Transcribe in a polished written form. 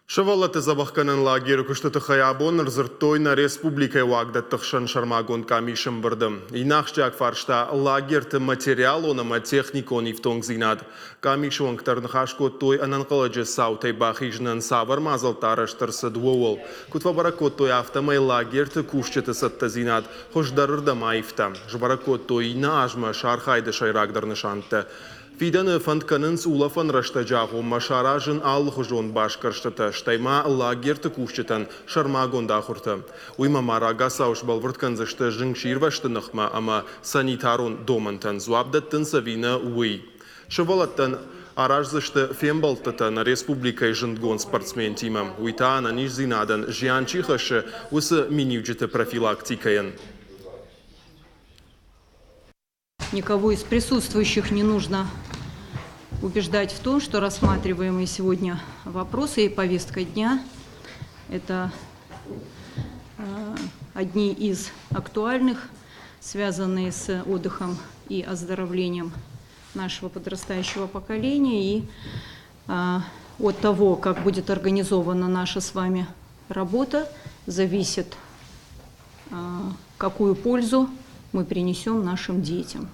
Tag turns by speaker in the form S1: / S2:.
S1: Шавалаты забахканын лагері күшті хаябон рзырттойна республика вагдаттықшын шармагон камишым бұрдым. Инақшчак фаршта лагерті материал оныма техникон ифтонг зинад. Камишуан ктарн хашкоттой ананқаладжы саутай бахижнын савар мазалтарыштырсы дуол. Кутвабаракоттой автомай лагерті кушчеті сатта зинад. Хошдарырда майфта. Жбаракоттой наажма шархайды шайрагдар шантты. Фиданы фандканынс улафан раштаджағу машаражын алхужон башкарштыты, штайма лагерті кушчетан шармагонда хурты. Уйма марага сауш балвыртканзышты жыңширваштынықма, ама санитарун домантан зуабдаттын савина уй. Шывалаттан аражзышты фембалтыты на республикай жындгон спортсмен тимам. Уйта ананиш зинадан жианчихашы усы минивджеты профилактикаен.
S2: Никого из присутствующих не нужно убеждать в том, что рассматриваемые сегодня вопросы и повестка дня – это одни из актуальных, связанные с отдыхом и оздоровлением нашего подрастающего поколения. И от того, как будет организована наша с вами работа, зависит, какую пользу мы принесем нашим детям.